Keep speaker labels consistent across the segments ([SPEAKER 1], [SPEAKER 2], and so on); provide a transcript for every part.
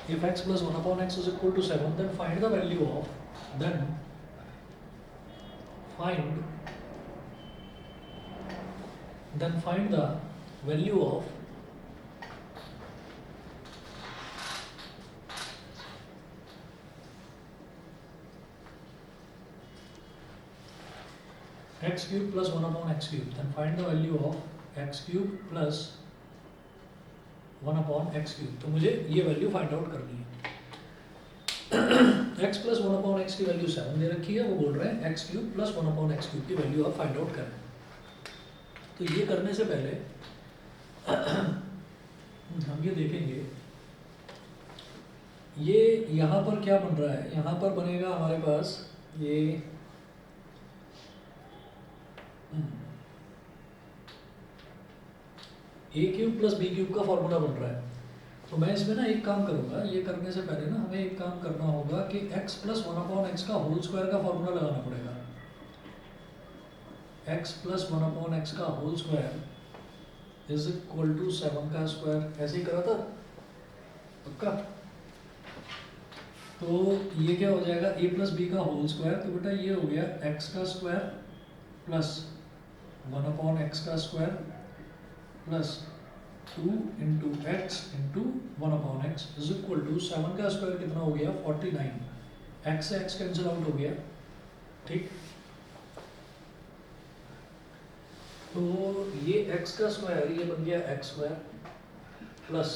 [SPEAKER 1] if x plus 1 upon x is equal to 7, then find the value of, find the value of x cube plus 1 upon x cube. Then find the value of x cube plus 1 upon x cube. तो मुझे ये value find out करनी है. x plus 1 upon x की value 7 दे रखी है, वो बोल रहे हैं x cube plus 1 upon x cube की वैल्यू आप फाइंड आउट करें. तो ये करने से पहले हम ये देखेंगे ये यहाँ पर क्या बन रहा है. यहाँ पर बनेगा हमारे पास ये ए क्यूब प्लस बी क्यूब का फॉर्मूला बन रहा है. तो मैं इसमें ना एक काम करूँगा, ये करने से पहले ना हमें एक काम करना होगा कि x प्लस 1 अपॉन एक्स का होल स्क्वायर का फॉर्मूला लगाना पड़ेगा. x प्लस 1 अपॉन एक्स का whole square is equal to 7 का स्क्वायर. ऐसे ही करा था पक्का. तो ये क्या हो जाएगा, a प्लस बी का होल स्क्वायर. तो बेटा ये हो गया x का स्क्वायर प्लस 1 अपॉन एक्स का square plus 2 into x into 1 upon x is equal to 7 का स्क्वायर कितना हो गया 49. एक्स से एक्स कैंसिल आउट हो गया. ठीक. तो ये एक्स का स्क्वायर ये बन गया x square plus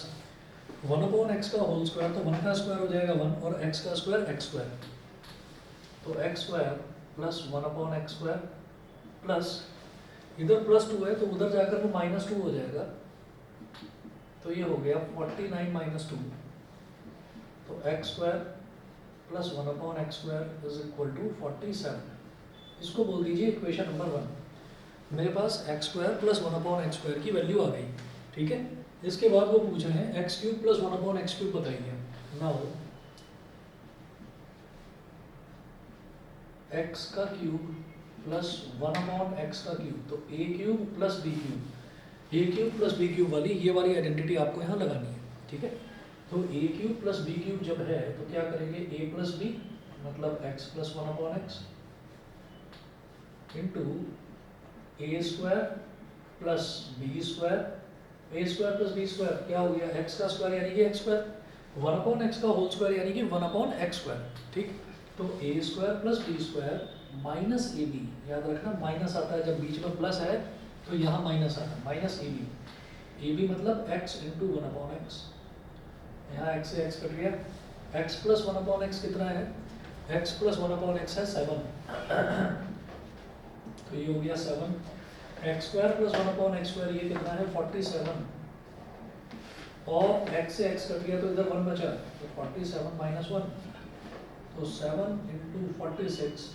[SPEAKER 1] 1 upon x का होल स्क्वायर. तो 1 का स्क्वायर हो जाएगा 1 और एक्स का स्क्वायर एक्स स्क्वायर. तो x square plus 1 upon x square plus इधर प्लस 2 है तो उधर जाकर वो माइनस 2 हो जाएगा. तो ये हो गया 49 माइनस 2. तो x square plus 1 upon x square is equal to 47. इसको बोल दीजिए इक्वेशन नंबर 1. मेरे पास x square plus 1 upon x square की वैल्यू आ गई. ठीक है. इसके बाद वो पूछ रहे हैं x cube plus 1 upon x cube बताइए. नाउ एक्स का क्यूब प्लस 1 अपॉन एक्स का क्यूब. तो a cube plus b cube. A cube plus b cube वाली ये वाली आइडेंटिटी आपको यहाँ लगानी है. ठीक है. तो a cube plus b cube जब है तो क्या करेंगे, ए प्लस बी मतलब x plus 1 upon x into a square plus b square. A square plus b square क्या हो गया, एक्स का स्क्वायर यानी कि एक्स स्क्वायर. 1 अपॉन एक्स का होल स्क्वायर यानी कि 1 अपॉन एक्स स्क्वायर. ठीक. तो a square plus b square minus a b. याद रखना माइनस आता है जब बीच में प्लस है तो यहाँ माइनस आता है. Minus a b. A b मतलब एक्स इंटू 1 अपॉन एक्स. यहाँ एक्स से एक्स कट गया. एक्स प्लस 1 अपॉन एक्स कितना है, एक्स प्लस 1 अपॉन एक्स है 7. तो ये हो गया 7. X square plus 1 upon x square ये कितना है 47. और एक्स से एक्स कट गया तो इधर 1 बचा. तो 47 माइनस 1. तो 7 इंटू 46.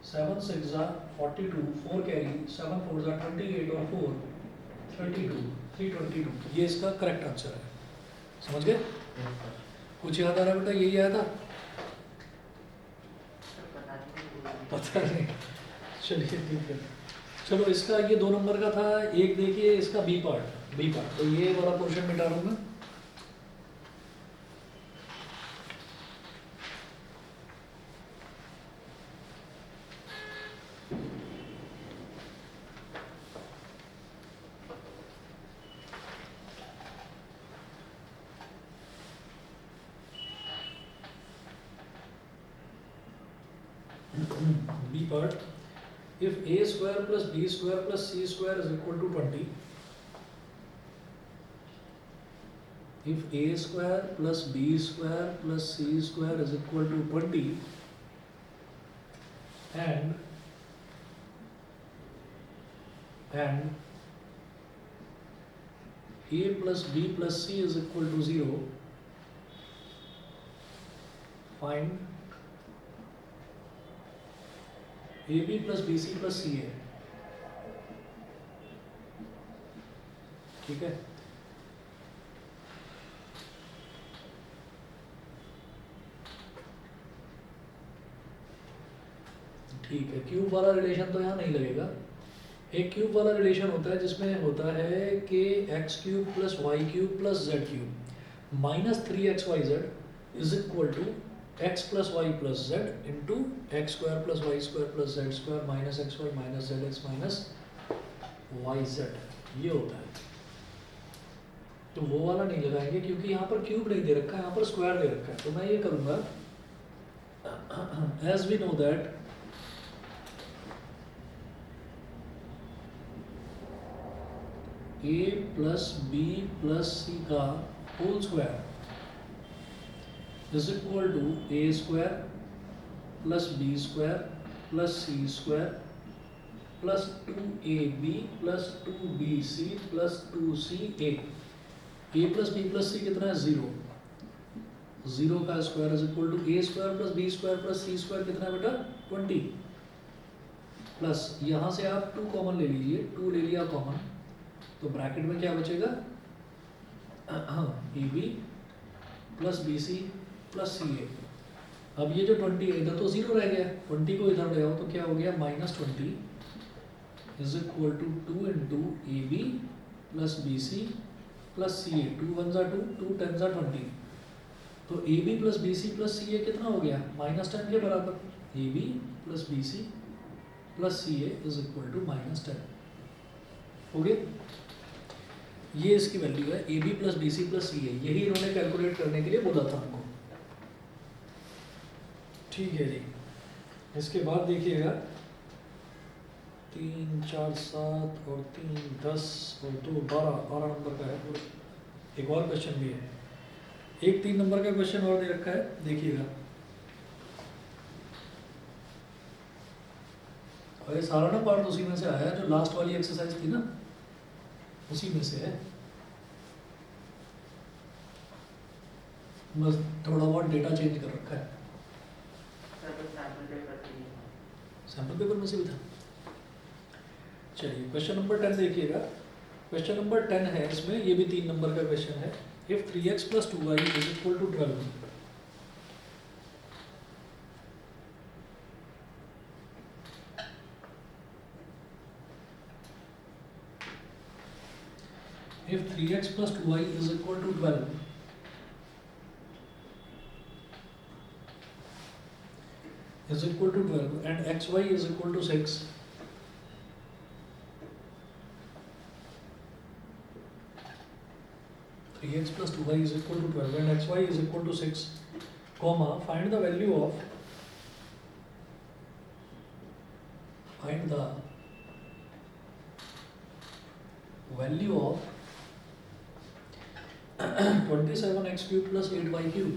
[SPEAKER 1] 7 6 42. 4 कैरी. 7 4 28 और 4 32. 322. ये इसका करेक्ट आंसर है. समझ गए. कुछ याद आ रहा है बेटा, यही आया था पता नहीं. चलिए ठीक है. चलो इसका ये 2 नंबर का था. एक देखिए इसका बी पार्ट. तो ये वाला पोर्शन मिटा रहा हूँ मैं. B part, if a square plus b square plus c square is equal to 20, if a square plus b square plus c square is equal to 20 and a plus b plus c is equal to 0, find AB plus BC plus CA. ठीक है. ठीक है. Cube वाला relation तो यहाँ नहीं लगेगा. एक क्यूब वाला रिलेशन होता है जिसमें होता है कि x cube plus y cube plus z cube. Minus 3xyz is equal to x plus y plus z into x square plus y square plus z square minus x y minus z x minus y z, ये होता है। तो वो वाला नहीं लगाएंगे क्योंकि यहाँ पर क्यूब नहीं दे रखा है, यहाँ पर स्क्वायर दे रखा है। तो मैं ये करूँगा, as we know that a plus b plus c का whole square is equal to a square plus b square plus c square plus 2ab plus 2bc plus 2ca। a plus b plus c कितना है? 0। 0 का square is equal to a square plus b square plus c square कितना है बेटा? 20। Plus यहाँ से आप 2 common ले लीजिए, 2 ले लिया कॉमन, तो ब्रैकेट में क्या बचेगा? A b plus b c plus c a. अब ये जो 20 है इधर तो 0 रह गया, 20 को इधर ले आओ तो क्या हो गया? -20 is equal to 2 into a b plus b c plus c a. 2 1 जा 2, 2 10 जा 20। तो a b plus b c plus c a कितना हो गया? -10 के बराबर। A b plus b c plus c a is equal to -10 हो गया। ये इसकी वैल्यू है, a b plus b c plus c a. यही इन्होंने कैलकुलेट करने के लिए बोला था हमको। ठीक है जी। इसके बाद देखिएगा 3 4 7 और 3 10 और 2 12 नंबर का है। और एक और क्वेश्चन भी है, एक 3 नंबर का क्वेश्चन और दे रखा है, देखिएगा। और ये सारा ना पार्ट उसी में से आया है, जो लास्ट वाली एक्सरसाइज थी ना, उसी में से है। बस थोड़ा बहुत डेटा चेंज कर रखा है। सैम्पल पेपर में से भी था। चलिए क्वेश्चन नंबर 10 देखिएगा। क्वेश्चन नंबर 10 है, इसमें ये भी 3 नंबर का क्वेश्चन है। If 3x plus 2y is equal to 12, if 3x plus 2y is equal to 12, is equal to 12 and xy is equal to 6, x plus 2y is equal to 12 and xy is equal to 6, comma, find the value of 27x cube plus 8y cube।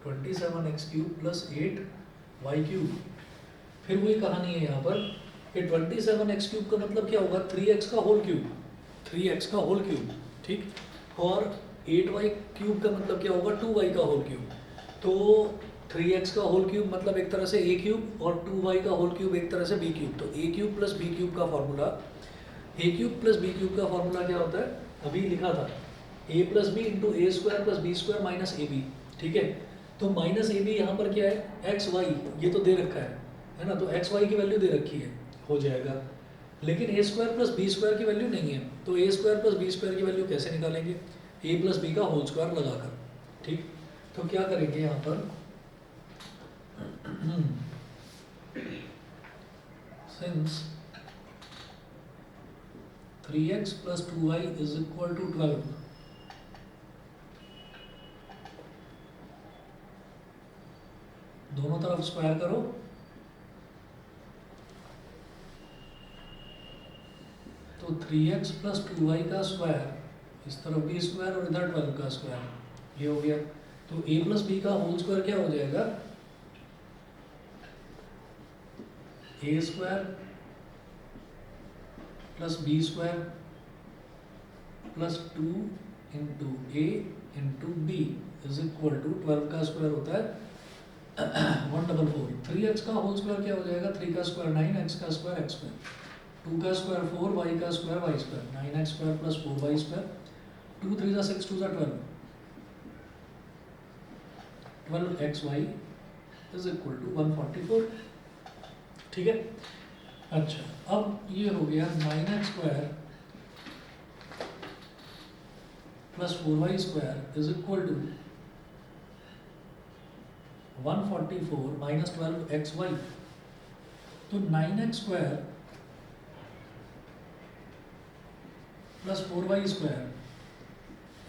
[SPEAKER 1] 27x cube plus 8y cube। फिर वही कहानी है यहाँ पर कि 27x cube का मतलब क्या होगा? 3x का होल क्यूब, 3x का होल क्यूब, ठीक। और 8y क्यूब का मतलब क्या होगा? 2y का होल क्यूब। तो 3x का होल क्यूब मतलब एक तरह से a क्यूब और 2y का होल क्यूब एक तरह से b क्यूब। तो a cube plus b cube का formula, a cube plus b cube का फॉर्मूला क्या होता है? अभी लिखा था a plus b into a square plus b square minus a b, ठीक है। तो माइनस ए बी यहाँ पर क्या है? एक्स वाई, ये तो दे रखा है ना, तो एक्स वाई की वैल्यू दे रखी है, हो जाएगा। लेकिन ए स्क्वायर प्लस बी स्क्वायर की वैल्यू नहीं है, तो a square plus b square की वैल्यू कैसे निकालेंगे? ए प्लस बी का होल स्क्वायर लगाकर, ठीक। तो क्या करेंगे यहाँ पर? Since 3x plus 2y is equal to 12, दोनों तरफ स्क्वायर करो, तो 3x plus 2y का स्क्वायर, इस तरफ भी स्क्वायर और इधर 12 का स्क्वायर, ये हो गया। तो a plus b का होल स्क्वायर क्या हो जाएगा? a square plus b square plus 2 into a into b is equal to 12 का स्क्वायर होता है 144। 3x का होल स्क्वायर क्या हो जाएगा? 3 का स्क्वायर 9, x का स्क्वायर x स्क्वायर, 2 का स्क्वायर 4, y का square y square, 9x square plus 4y square, 2 3 जा 6, 2 जा 12, 12xy इज इक्वल टू 144, ठीक है। अच्छा, अब ये हो गया 9x square plus 4y square is equal to 144 minus 12xy। तो 9x square plus 4y square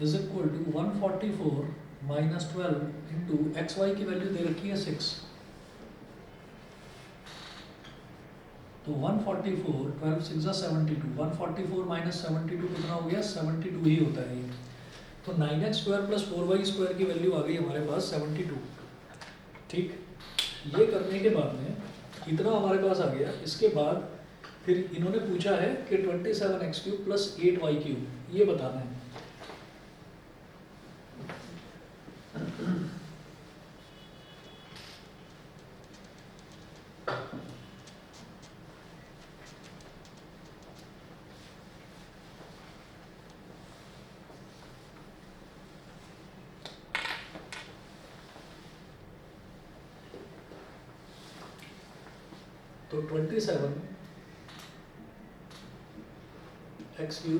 [SPEAKER 1] is equal to 144 minus 12 into xy की वैल्यू दे रखी है 6। तो 144 12 6 72, 144 माइनस 72 कितना हो गया? 72 ही होता है ये। तो 9x square plus 4y square की वैल्यू आ गई हमारे पास 72। ठीक, ये करने के बाद में इतना हमारे पास आ गया। इसके बाद फिर इन्होंने पूछा है कि 27x³ प्लस 8y³ ये बताना है। तो 27x³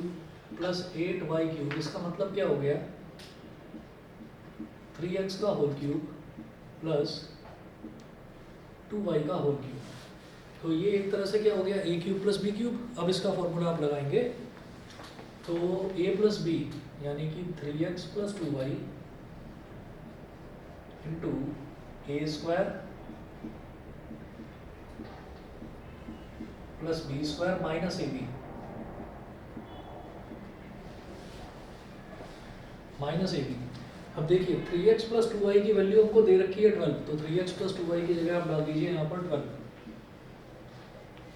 [SPEAKER 1] प्लस 8y³ इसका मतलब क्या हो गया? 3x का होल क्यूब प्लस 2y का होल क्यूब। तो ये एक तरह से क्या हो गया? a³ plus b³। अब इसका फॉर्मूला आप लगाएंगे तो a प्लस b यानी कि 3x plus 2y into a square plus b square minus a b minus a b. अब देखिए 3x प्लस 2y की वैल्यू हमको दे रखी है 12, तो 3x प्लस 2y की जगह आप डाल दीजिए यहाँ पर 12।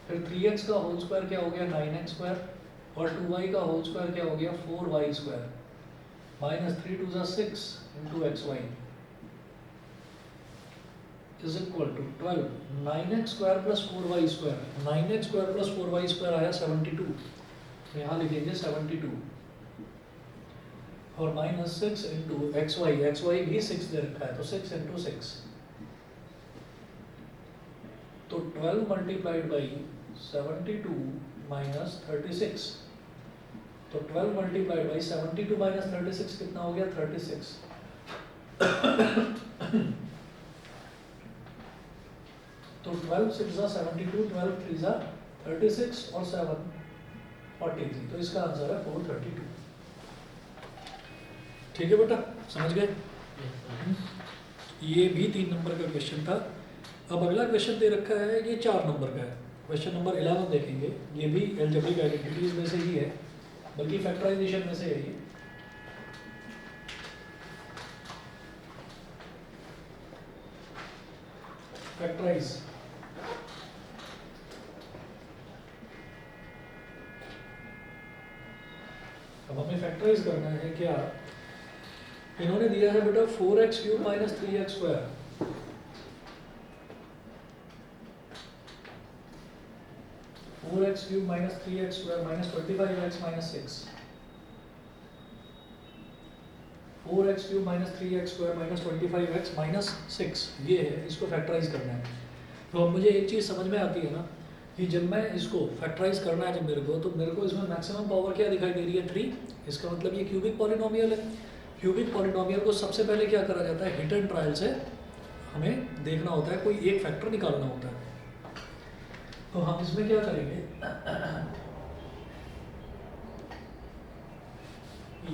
[SPEAKER 1] फिर 3x का होल स्क्वायर क्या हो गया? 9x स्क्वायर, और 2y का होल स्क्वायर क्या हो गया? 4y square minus 3 2 6 into xy is equal to 12। 9x square plus 4y square, 9x square plus 4y square आया 72, तो यहाँ लिखेंगे 72 और माइनस 6 इंटू xy भी 6 दे रखा है तो 6 इंटू 6। तो 12 मल्टीप्लाइड बाई 72 माइनस 36, तो 12 मल्टीप्लाइड बाई 72 माइनस 36 कितना हो गया? 36। तो 12 6 72, 12 3 36 और 7 43, तो इसका आंसर है 432। ठीक है बेटा, समझ गए? ये भी 3 नंबर का क्वेश्चन था। अब अगला क्वेश्चन दे रखा है, ये 4 नंबर का है। क्वेश्चन नंबर 11 देखेंगे, ये भी अलजेब्रिक आइडेंटिटीज में से ही है, बल्कि फैक्टराइजेशन में से है ये। फैक्टराइज, अब हमें फैक्टराइज करना है क्या? इन्होंने दिया है बेटा 4x³ minus 3x square. 4x³ minus 3x square minus 25x minus 6। 4x³ minus 3x square minus 25x minus 6 ये है, इसको फैक्टराइज करना है। तो अब मुझे एक चीज़ समझ में आती है ना कि जब मैं इसको फैक्टराइज करना है जब मेरे को, तो मेरे को इसमें मैक्सिमम पावर क्या दिखाई दे रही है? 3। इसका मतलब ये क्यूबिक पॉलिनोमियल है। क्यूबिक पॉलिनोमियल को सबसे पहले क्या करा जाता है? हिट एंड ट्रायल से हमें देखना होता है, कोई एक फैक्टर निकालना होता है। तो हम इसमें क्या करेंगे,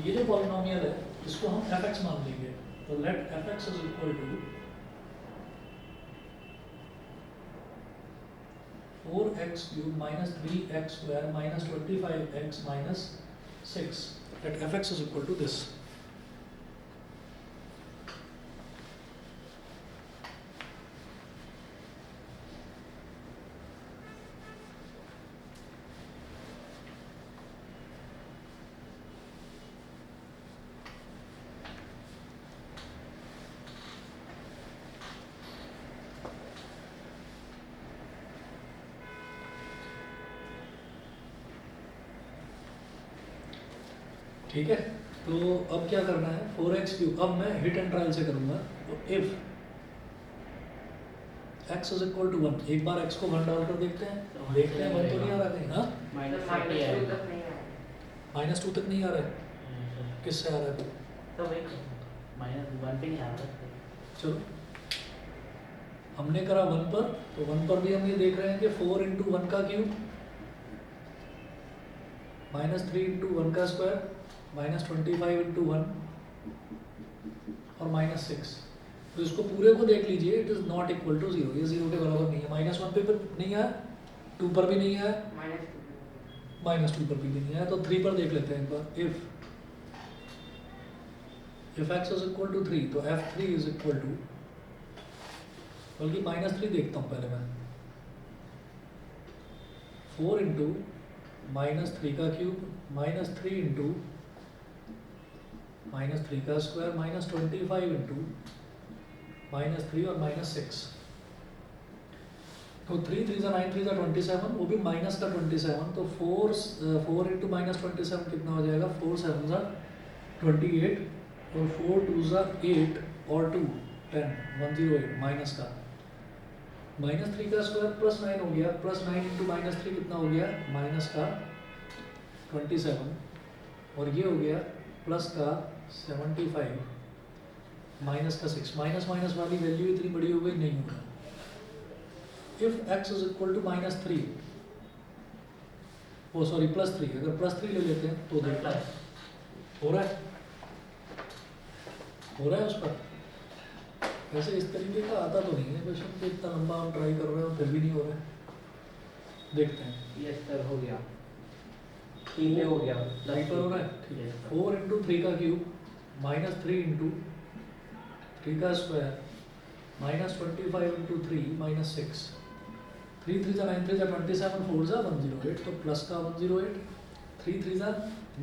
[SPEAKER 1] ये जो पॉलिनोमियल है इसको हम fx मान लेंगे। तो let fx is equal to 4x³ minus 3x square minus 25x minus 6। Let fx is equal to this. ठीक है, तो अब क्या करना है? 4x³, अब मैं हिट एंड ट्रायल से करूंगा। तो if x is equal to 1, एक बार x को 1 डालकर देखते हैं, 1 तो नहीं आ रहा कहीं? हाँ,
[SPEAKER 2] -2 तक नहीं आ रहा है।
[SPEAKER 1] -2 तक नहीं आ रहा है। किससे आ रहा है?
[SPEAKER 2] तो वही -1 पे नहीं आ रहा था।
[SPEAKER 1] चलो हमने करा 1 पर, तो 1 पर भी हम ये देख रहे हैं कि 4 इंटू 1 का क्यूब -3 इंटू 1 का स्क्वायर -25 इंटू 1 और -6। तो इसको पूरे को देख लीजिए, it is not equal to 0, ये 0 के बराबर नहीं है। -1 पे नहीं आया, 2 पर भी नहीं आया, -2 पर भी नहीं आया, तो 3 पर देख लेते हैं एक बार। If x is equal to 3 तो f3 इज इक्वल टू, बल्कि -3 देखता हूँ पहले मैं, 4 इंटू -3 का क्यूब -3 इंटू -3 का स्क्वायर -25 इंटू -3 और -6। तो 3 3 9 3 27, वो भी माइनस का 27, तो 4 इंटू -27 कितना हो जाएगा? 4 7 28 और 4 2 8 और 2 10 108 माइनस का -3 का स्क्वायर +9 हो गया, +9 इंटू -3 कितना हो गया? माइनस का 27 और ये हो गया प्लस का 75 माइनस का 6। माइनस माइनस वाली वैल्यू इतनी बड़ी हो गई, नहीं होगा। If x is equal to -3, oh sorry +3, अगर +3 ले लेते हैं तो देखना हो रहा है, उस पर। वैसे इस तरीके का आता तो नहीं है क्वेश्चन पे, इतना लंबा हम ट्राई कर रहे हो फिर भी नहीं हो रहा है। देखते हैं।
[SPEAKER 2] ये स्तर हो गया, 3 पे हो गया,
[SPEAKER 1] 3 पर हो रहा है, ठीक है। 4 इंटू 3 का क्यूब -3 इंटू 3 का स्क्वायर -25 इंटू 3 -6। 3 3 9 3 27, 4 108, तो प्लस का 108, 3 3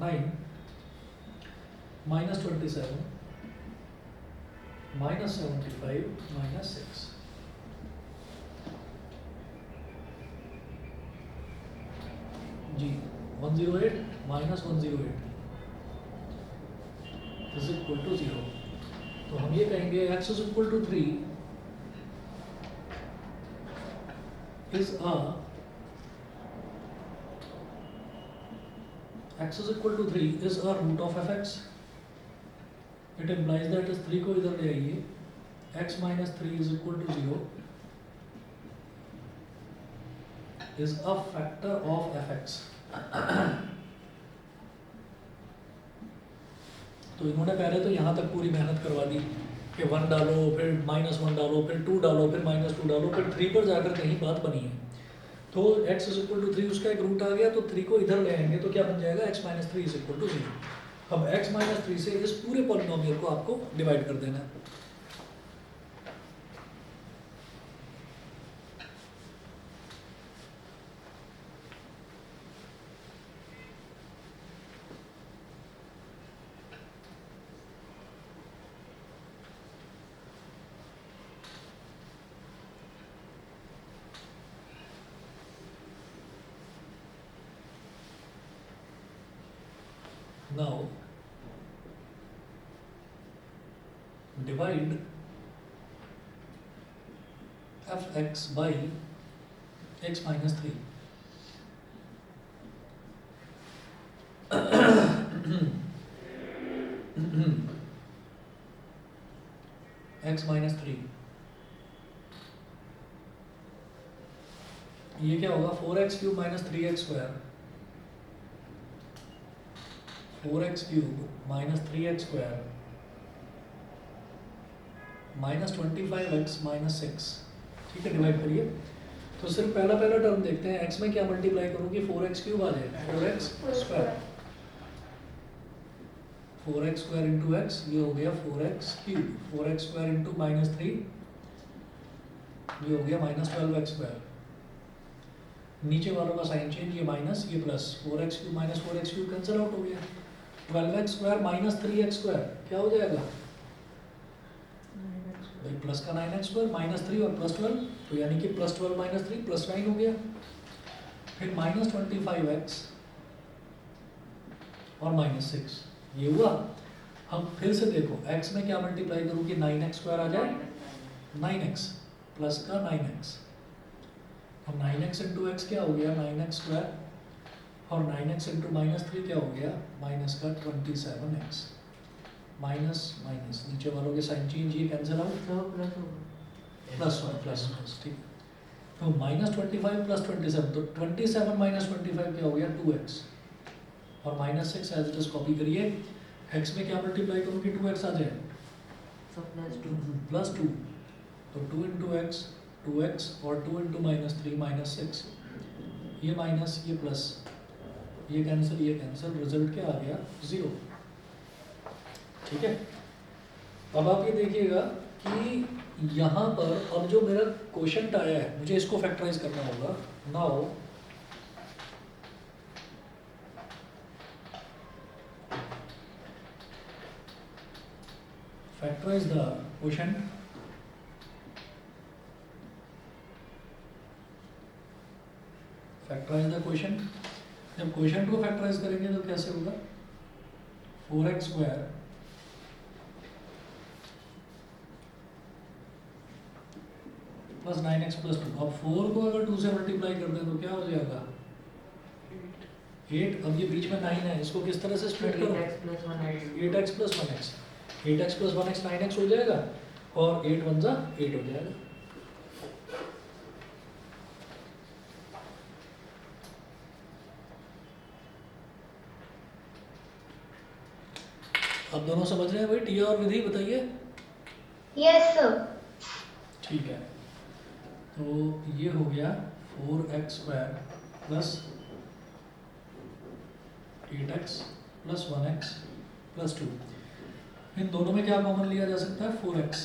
[SPEAKER 1] 9 -27 -75 -6। जी 108 -108 इज इक्वल टू 0। तो हम ये कहेंगे x is equal to 3 is a x is equal to 3 is a root of fx. It implies that इस 3 को इधर ले आइए, x minus 3 is equal to 0 is a factor of fx. तो इन्होंने पहले तो यहाँ तक पूरी मेहनत करवा दी कि 1 डालो, फिर -1 डालो, फिर 2 डालो, फिर -2 डालो, फिर 3 पर जाकर कहीं बात बनी है। तो x इज इक्वल टू 3 उसका एक रूट आ गया, तो 3 को इधर ले आएंगे तो क्या बन जाएगा? x minus 3 is equal to 0। अब x माइनस 3 से इस पूरे पॉलिनोमियल को आपको डिवाइड कर देना है। Now divide fx by x minus 3. x minus 3, ये क्या होगा? 4x cube minus 3x square, 4x cube minus 3x square minus 25x minus 6। ठीक है, डिवाइड करिए। तो सिर्फ पहला टर्म देखते हैं। x में क्या मल्टीप्लाई करूँगी? 4x क्यूब आ जाएगा, 4x square, 4x square into x, ये हो गया 4x cube, 4x square into minus 3, ये हो गया माइनस 12x स्क्वायर। नीचे वालों का साइन चेंज, ये माइनस ये plus, 4x cube minus 4x cube cancel out हो गया। 12x square minus 3x square क्या हो जाएगा? भाई प्लस का 9x स्क्वायर माइनस 3 और प्लस 12, तो यानी कि प्लस 12 माइनस 3 प्लस 9 हो गया। फिर माइनस 25x और माइनस 6, ये हुआ। हम फिर से देखो, x में क्या मल्टीप्लाई करूँ कि 9x स्क्वायर आ जाए, 9x प्लस का 9x, अब 9x इंटू एक्स क्या हो गया? 9x स्क्वायर और 9x इंटू माइनस 3 क्या हो गया, माइनस का 27x, माइनस माइनस नीचे वालों के साइन चेंज, ये कैंसिल आउट,
[SPEAKER 2] सब प्लस होगा।
[SPEAKER 1] प्लस वन प्लस प्लस, ठीक। तो माइनस 25 प्लस 27, तो 27 माइनस 25 क्या हो गया 2x, और minus 6 as it is copy करिए, x में क्या मल्टीप्लाई करूँ कि 2x आ जाए,
[SPEAKER 2] सब प्लस 2
[SPEAKER 1] प्लस 2, तो 2 इंटू एक्स 2x, और 2 इंटू माइनस 3 माइनस 6, ये माइनस ये प्लस, ये कैंसिल, रिजल्ट क्या आ गया 0। ठीक है, अब आप ये देखिएगा कि यहाँ पर अब जो मेरा क्वेश्चन आया है, मुझे इसको फैक्टराइज करना होगा। Now factorize the question, factorize the question. जब क्वेश्चन को फैक्टराइज करेंगे तो कैसे होगा, 4x square plus 9x plus 2। अब 4 को अगर 2 से मल्टीप्लाई कर दें तो क्या हो जाएगा 8। अब ये बीच में 9 है, इसको किस तरह से स्प्लिट करो,
[SPEAKER 2] 8x plus 1x
[SPEAKER 1] 8x plus 1x, 8x plus 1x 9x हो जाएगा, और 8 1 जा 8 हो जाएगा। अब दोनों समझ रहे हैं भाई, टी और विधि बताइए।
[SPEAKER 3] Yes sir.
[SPEAKER 1] ठीक है, तो ये हो गया 4x square plus 8x plus 1x plus 2। इन दोनों में क्या कॉमन लिया जा सकता है, 4x,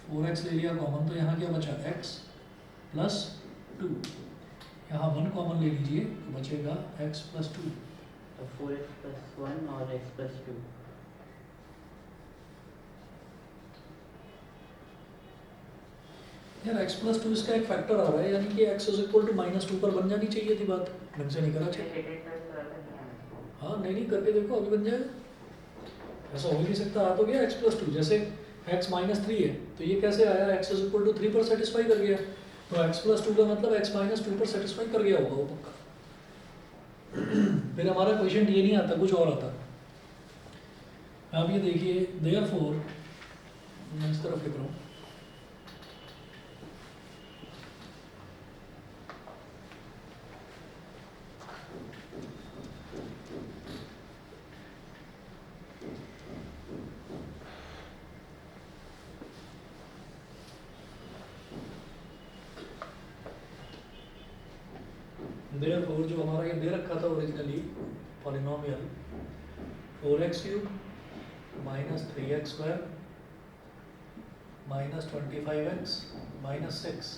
[SPEAKER 1] 4x ले लिया कॉमन, तो यहाँ क्या बचा x प्लस 2, यहाँ 1 कॉमन ले लीजिए तो बचेगा x प्लस 2।
[SPEAKER 2] तो 4x प्लस 1 और x प्लस 2।
[SPEAKER 1] यार x प्लस 2 इसका एक फैक्टर आ रहा है, यानी कि x is equal to minus 2 पर बन जानी चाहिए थी बात, ढंग से नहीं करा चाहिए। हाँ नहीं करके देखो, अभी बन जाएगा। ऐसा हो ही नहीं सकता, आ तो गया x प्लस 2, जैसे x माइनस 3 है तो ये कैसे आया, x इज इक्वल टू 3 पर सेटिस्फाई कर गया, तो x प्लस 2 का मतलब x माइनस 2 पर सेटिस्फाई कर गया होगा वो पक्का। फिर हमारा क्वेश्चन ये नहीं आता, कुछ और आता। आप ये देखिए, देयरफॉर मैं इस तरफ लिख रहा हूँ, देयरफॉर जो हमारा ये दे रखा था originally polynomial 4x cube minus 3x square minus 25x minus 6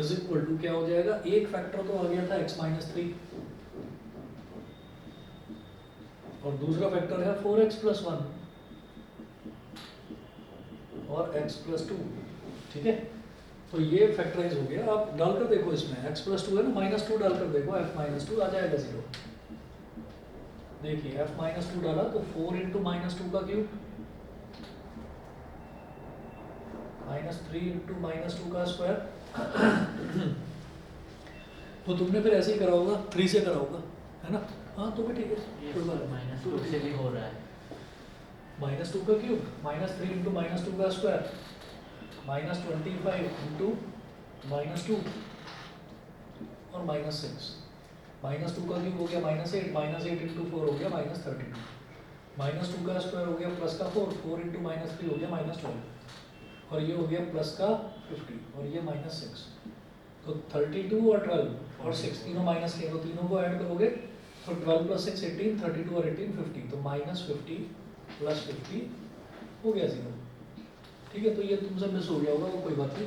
[SPEAKER 1] is equal to क्या हो जाएगा, एक फैक्टर तो आ गया था x माइनस 3, और दूसरा फैक्टर है 4x प्लस 1 और x प्लस 2। ठीक है, तो ये फैक्टराइज हो गया। आप डालकर देखो, इसमें x प्लस 2 है ना, माइनस 2 डालकर देखो, f माइनस 2 आ जाएगा 0। देखिए f माइनस 2 डाला तो 4 इंटू माइनस 2 का क्यूब माइनस 3 इंटू माइनस 2 का स्क्वायर। तो तुमने फिर ऐसे ही करा होगा, 3 से करा होगा, है ना। हाँ तो भी ठीक है, कोई बात नहीं।
[SPEAKER 2] माइनस 2 से भी हो रहा है।
[SPEAKER 1] माइनस 2 का क्यूब माइनस 3 इंटू माइनस 2 का स्क्वायर माइनस 25 इंटू माइनस 2 और माइनस 6। माइनस 2 का क्यूब हो गया माइनस 8, माइनस 8 इंटू 4 हो गया माइनस 32, माइनस 2 का स्क्वायर हो गया प्लस का 4, 4 इंटू माइनस 3 हो गया माइनस 12, और ये हो गया प्लस का 50 और ये माइनस 6। तो 32 और 12 और 6 तीनों माइनस के, तो तीनों को ऐड करोगे तो 12 प्लस 6 18, 32 और 18 50, तो माइनस 50 प्लस 50 हो गया 0। ठीक है, तो ये तुमसे मिस हो गया होगा, वो कोई बात नहीं।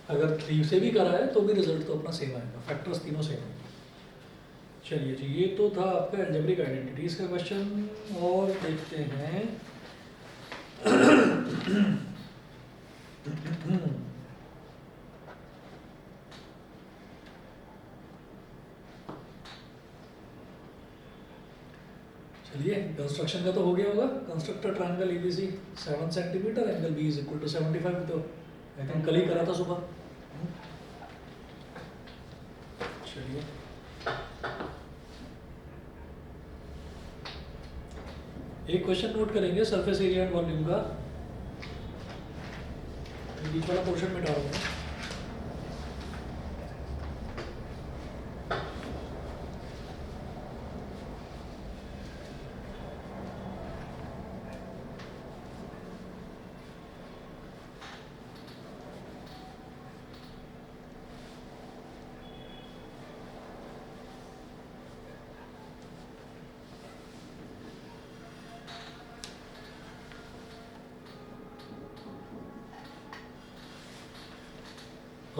[SPEAKER 1] अगर 3 से भी करा है तो भी रिजल्ट तो अपना सेम आएगा, फैक्टर्स तीनों सेम है। चलिए जी, ये तो था आपका अलजेब्रिक आइडेंटिटीज का क्वेश्चन, और देखते हैं चलिए, कंस्ट्रक्शन का तो हो गया होगा। Construct a triangle ABC 7 centimetre, angle B is equal to 75, तो आई थिंक कल ही करा था सुबह। चलिए एक क्वेश्चन नोट करेंगे सरफेस एरिया एंड वॉल्यूम का, बीच वाला पोर्शन मिटा दूंगा।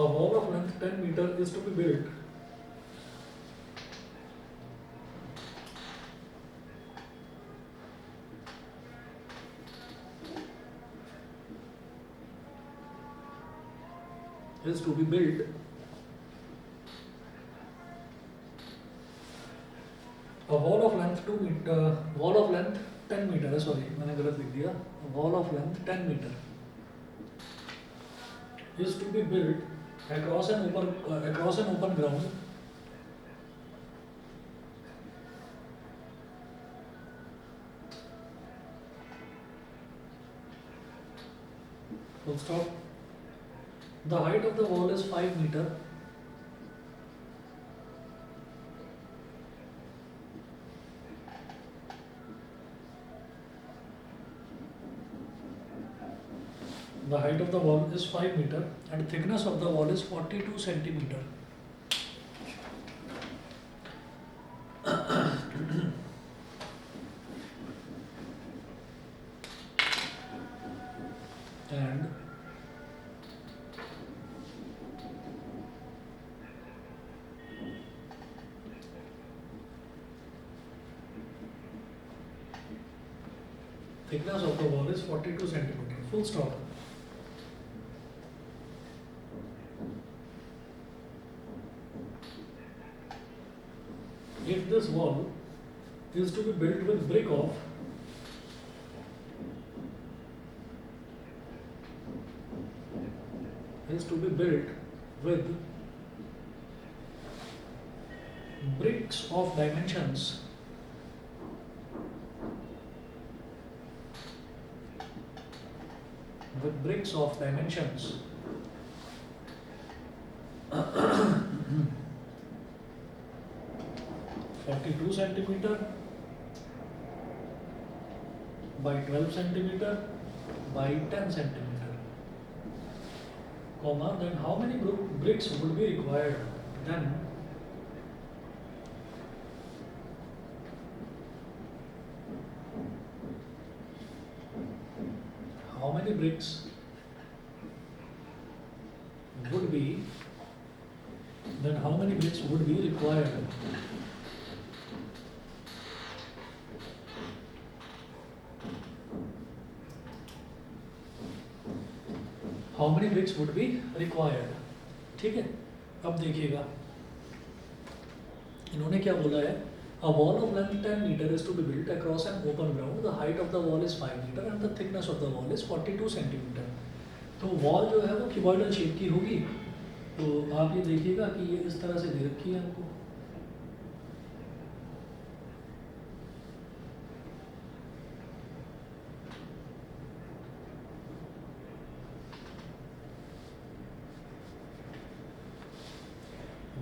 [SPEAKER 1] A wall of length 10 meter is to be built is to be built a wall of length 2 meter, wall of length 10 meter है, सॉरी मैंने गलत लिख दिया, wall of length 10 meter is to be built across an open ground full stop. The height of the wall is 5 meter. The height of the wall is 5 meter and thickness of the wall is 42 centimeter. And thickness of the wall is 42 centimeter. Full stop. If this wall is to be built with brick of bricks of dimensions with bricks of dimensions 42 centimeter by 12 centimeter by 10 centimeter, comma, then how many bricks would be required? Then how many bricks would be required? How many bricks would be required? ठीक है, अब देखिएगा इन्होंने क्या बोला है, a wall of length 10 meter is to be built across an open ground. The height of the wall is 5 meter and the thickness of the wall is 42 centimeter. तो wall जो है वो क्यूबॉइडल शेप की होगी, तो आप ये देखिएगा कि ये इस तरह से दे रखी है हमको,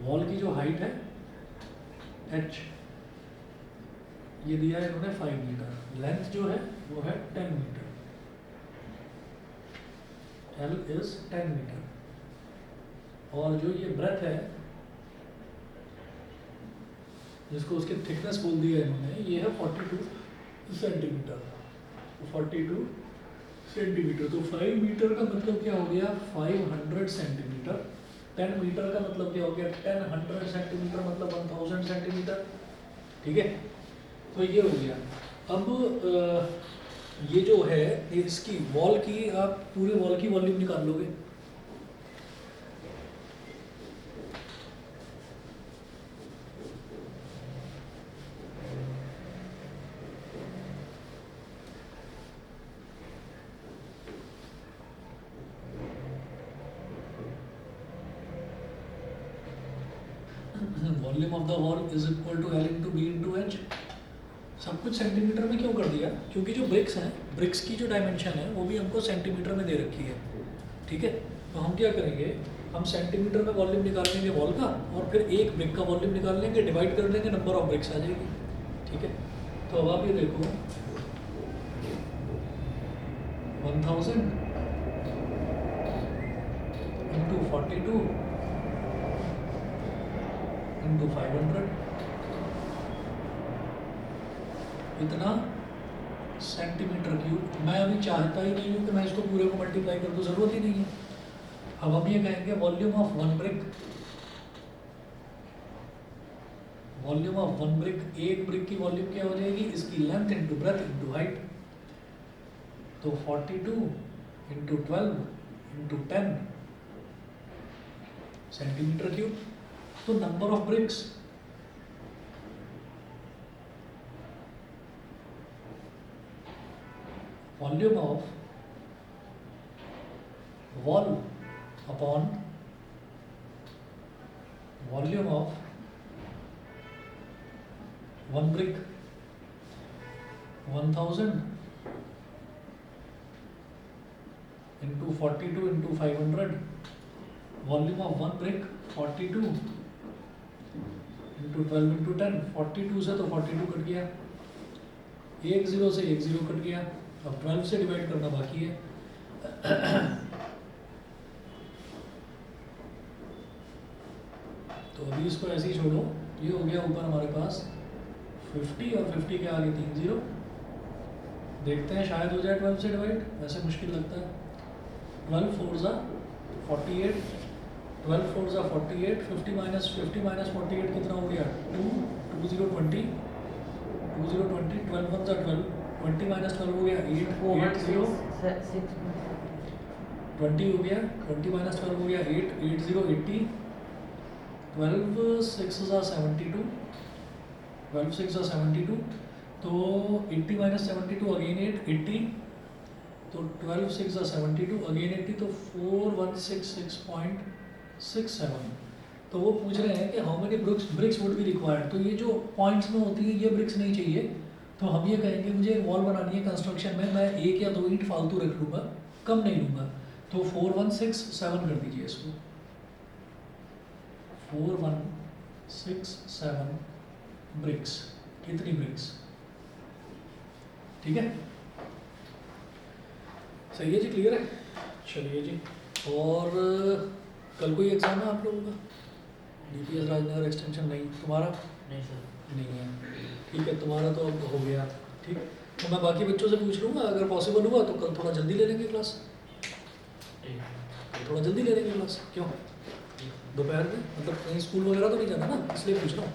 [SPEAKER 1] वॉल की जो हाइट है h, ये दिया है इन्होंने 5 मीटर, लेंथ जो है वो है 10 मीटर, L is 10 मीटर, और जो ये ब्रेथ है जिसको उसकी थिकनेस बोल दिया इन्होंने, ये है 42 सेंटीमीटर, 42 सेंटीमीटर, तो 5 मीटर का मतलब क्या हो गया 500 सेंटीमीटर, 10 मीटर का मतलब क्या हो गया 1000 सेंटीमीटर, मतलब 1000 सेंटीमीटर, ठीक है, तो ये हो गया। अब ये जो है इसकी वॉल की, आप पूरे वॉल की वॉल्यूम निकाल लोगे, volume of the wall is equal to L into B into H. सब कुछ सेंटीमीटर में क्यों कर दिया? क्योंकि जो ब्रिक्स हैं, ब्रिक्स की जो डायमेंशन है वो भी हमको सेंटीमीटर में दे रखी है, ठीक है। तो हम क्या करेंगे, हम सेंटीमीटर में वॉल्यूम निकाल लेंगे वॉल का, और फिर एक ब्रिक का वॉल्यूम निकाल लेंगे, डिवाइड कर लेंगे, नंबर ऑफ ब्रिक्स आ जाएगी, ठीक है। तो अब आप ये देखो 1000 into 42 into 500 इतना सेंटीमीटर क्यूब। मैं अभी चाहता ही नहीं हूँ कि मैं इसको पूरे को मल्टीप्लाई कर दूँ, ज़रूरत ही नहीं है। अब हम ये कहेंगे volume of one brick, volume of one brick, एक ब्रिक की वॉल्यूम क्या हो जाएगी, इसकी length into breadth into height. तो 42 इंटू 12 इंटू 10 सेंटीमीटर क्यूब। तो number of BRICS, volume of wall upon volume of one brick, 1000 into 42 into 500, volume of one brick 42 into 12 into 10। 42 से तो 42 कट गया, एक जीरो से एक जीरो कट गया, अब 12 से डिवाइड करना बाकी है। तो अभी इसको ऐसे ही छोड़ो, ये हो गया ऊपर हमारे पास 50 और 50 के आगे 3 जीरो। देखते हैं शायद हो जाए 12 से डिवाइड, वैसे मुश्किल लगता है। 12 4 ज़ा 48, 12 4 ज़ा 48, 50 माइनस 48 कितना हो गया 2, 2 0 20, 2 0 20, 12 1 ज़ा 12, 20 माइनस 12 हो गया 8, 8 0 20 हो गया, 20 माइनस 12 हो गया 8, 8 0 80, 12 6 ज़ा 72, 12 6 ज़ा 72, तो 80 माइनस 72 अगेन 8, 80, तो 12 6 ज़ा 72 अगेन 80, तो 4166.67। तो वो पूछ रहे हैं कि how many bricks would be required. तो ये जो पॉइंट्स में होती है ये ब्रिक्स नहीं चाहिए, तो हम ये कहेंगे मुझे एक वॉल बनानी है कंस्ट्रक्शन में, मैं एक या दो ईंट फालतू रख लूँगा, कम नहीं लूँगा। तो 4167 कर दीजिए इसको, 4167 ब्रिक्स। कितनी ब्रिक्स, ठीक है, सही है जी, क्लियर है। चलिए जी, और कल कोई एग्ज़ाम है आप लोगों का? DPS राजनगर एक्सटेंशन नहीं, तुम्हारा
[SPEAKER 2] नहीं सर।
[SPEAKER 1] नहीं है, ठीक है, तुम्हारा तो अब हो गया, ठीक। तो मैं बाकी बच्चों से पूछ लूँगा, अगर पॉसिबल हुआ तो कल थोड़ा जल्दी ले लेंगे क्लास, थोड़ा जल्दी ले लेंगे क्लास। क्यों, दोपहर में, मतलब कहीं स्कूल वगैरह तो नहीं जाना ना, इसलिए पूछ रहा हूँ,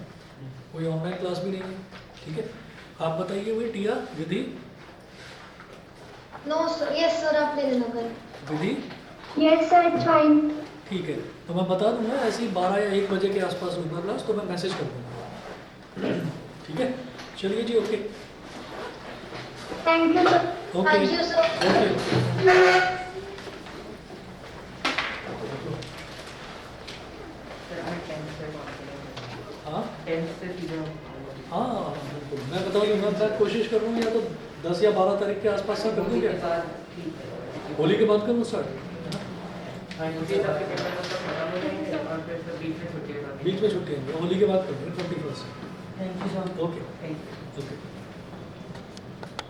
[SPEAKER 1] कोई ऑनलाइन क्लास भी नहीं है, ठीक है। आप बताइए वही टिया, विधि,
[SPEAKER 3] No, sir. Yes, sir. आप ले लेना कल।
[SPEAKER 1] विधि,
[SPEAKER 3] Yes, sir. It's fine.
[SPEAKER 1] ठीक है। तो मैं बता दूंगा ऐसे ही 12 या 1 बजे के आसपास होगा क्लास, तो मैं मैसेज कर दूँगा, ठीक है। चलिए जी, okay
[SPEAKER 3] Thank you, sir.
[SPEAKER 1] Okay
[SPEAKER 3] Thank you, sir.
[SPEAKER 1] Okay.
[SPEAKER 2] Sir मैं 10 से बात करेंगे,
[SPEAKER 1] हाँ
[SPEAKER 2] 10 से सीधा
[SPEAKER 1] हाँ बिल्कुल, मैं बता दूँगा, मैं कोशिश कर रहा हूँ या तो 10 या 12 तारीख के आसपास से कर दूँ क्या,
[SPEAKER 2] ठीक है।
[SPEAKER 1] होली के बाद करूँ स्टार्ट,
[SPEAKER 2] मुझे आपके पेपर मतलब खत्म हो जाएंगे और फिर से बीच में छुट्टी हो जाती है।
[SPEAKER 1] बीच में छुट्टी है, होली के बाद कर दूँगा 21
[SPEAKER 2] thank you sir.
[SPEAKER 1] Okay
[SPEAKER 2] thank you.
[SPEAKER 1] Okay.